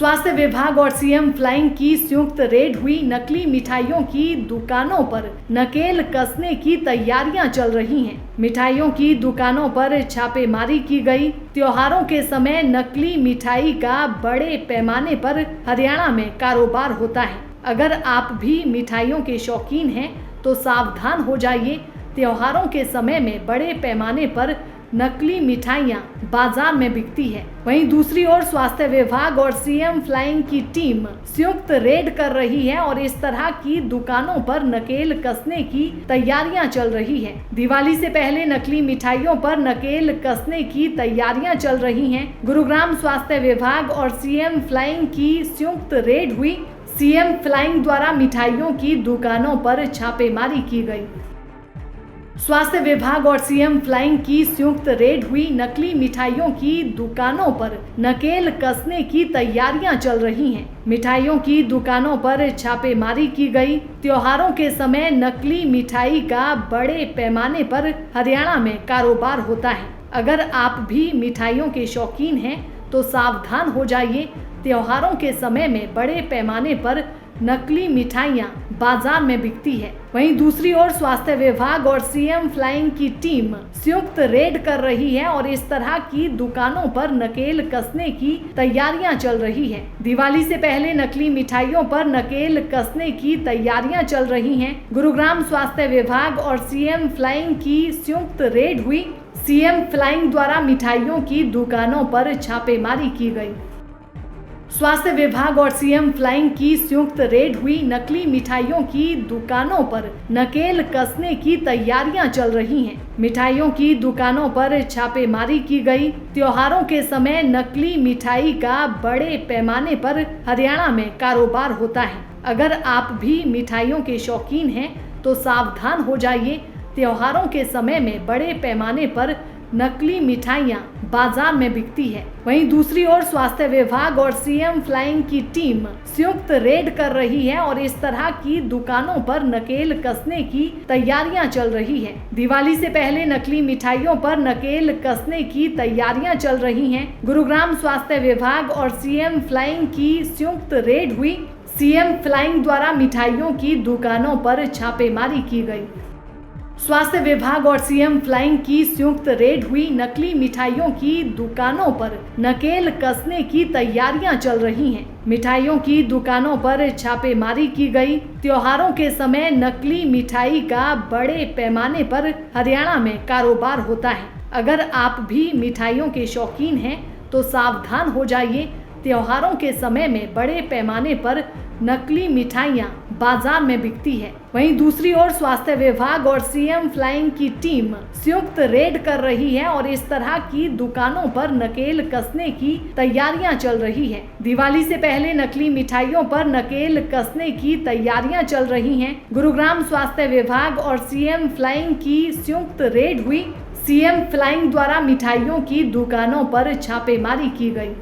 स्वास्थ्य विभाग और सीएम फ्लाइंग की संयुक्त रेड हुई। नकली मिठाइयों की दुकानों पर नकेल कसने की तैयारियां चल रही हैं। मिठाइयों की दुकानों पर छापेमारी की गई। त्योहारों के समय नकली मिठाई का बड़े पैमाने पर हरियाणा में कारोबार होता है। अगर आप भी मिठाइयों के शौकीन हैं तो सावधान हो जाइए। त्योहारों के समय में बड़े पैमाने पर नकली मिठाइयां बाजार में बिकती है। वहीं दूसरी ओर स्वास्थ्य विभाग और सीएम फ्लाइंग की टीम संयुक्त रेड कर रही है और इस तरह की दुकानों पर नकेल कसने की तैयारियां चल रही है। दिवाली से पहले नकली मिठाइयों पर नकेल कसने की तैयारियां चल रही हैं। गुरुग्राम स्वास्थ्य विभाग और सीएम फ्लाइंग की संयुक्त रेड हुई। सीएम फ्लाइंग द्वारा मिठाइयों की दुकानों पर छापेमारी की गई। स्वास्थ्य विभाग और सीएम फ्लाइंग की संयुक्त रेड हुई। नकली मिठाइयों की दुकानों पर नकेल कसने की तैयारियां चल रही हैं। मिठाइयों की दुकानों पर छापेमारी की गई। त्योहारों के समय नकली मिठाई का बड़े पैमाने पर हरियाणा में कारोबार होता है। अगर आप भी मिठाइयों के शौकीन हैं तो सावधान हो जाइए। त्योहारों के समय में बड़े पैमाने पर नकली मिठाइयां बाजार में बिकती है। वहीं दूसरी ओर स्वास्थ्य विभाग और सीएम फ्लाइंग की टीम संयुक्त रेड कर रही है और इस तरह की दुकानों पर नकेल कसने की तैयारियां चल रही है। दिवाली से पहले नकली मिठाइयों पर नकेल कसने की तैयारियां चल रही हैं। गुरुग्राम स्वास्थ्य विभाग और सीएम फ्लाइंग की संयुक्त रेड हुई। सीएम फ्लाइंग द्वारा मिठाइयों की दुकानों पर छापेमारी की गई। स्वास्थ्य विभाग और सीएम फ्लाइंग की संयुक्त रेड हुई। नकली मिठाइयों की दुकानों पर नकेल कसने की तैयारियां चल रही हैं। मिठाइयों की दुकानों पर छापेमारी की गई। त्योहारों के समय नकली मिठाई का बड़े पैमाने पर हरियाणा में कारोबार होता है। अगर आप भी मिठाइयों के शौकीन हैं तो सावधान हो जाइए। त्योहारों के समय में बड़े पैमाने पर नकली मिठाइयां बाजार में बिकती है। वहीं दूसरी ओर स्वास्थ्य विभाग और सीएम फ्लाइंग की टीम संयुक्त रेड कर रही है और इस तरह की दुकानों पर नकेल कसने की तैयारियां चल रही है। दिवाली से पहले नकली मिठाइयों पर नकेल कसने की तैयारियां चल रही हैं। गुरुग्राम स्वास्थ्य विभाग और सीएम फ्लाइंग की संयुक्त रेड हुई। सीएम फ्लाइंग द्वारा मिठाइयों की दुकानों पर छापेमारी की गई। स्वास्थ्य विभाग और सीएम फ्लाइंग की संयुक्त रेड हुई। नकली मिठाइयों की दुकानों पर नकेल कसने की तैयारियां चल रही हैं। मिठाइयों की दुकानों पर छापेमारी की गई। त्योहारों के समय नकली मिठाई का बड़े पैमाने पर हरियाणा में कारोबार होता है। अगर आप भी मिठाइयों के शौकीन हैं तो सावधान हो जाइए। त्योहारों के समय में बड़े पैमाने पर नकली मिठाइयां बाजार में बिकती है। वहीं दूसरी ओर स्वास्थ्य विभाग और सीएम फ्लाइंग की टीम संयुक्त रेड कर रही है और इस तरह की दुकानों पर नकेल कसने की तैयारियां चल रही है। दिवाली से पहले नकली मिठाइयों पर नकेल कसने की तैयारियां चल रही हैं। गुरुग्राम स्वास्थ्य विभाग और सीएम फ्लाइंग की संयुक्त रेड हुई। सीएम फ्लाइंग द्वारा मिठाइयों की दुकानों पर छापेमारी की गई।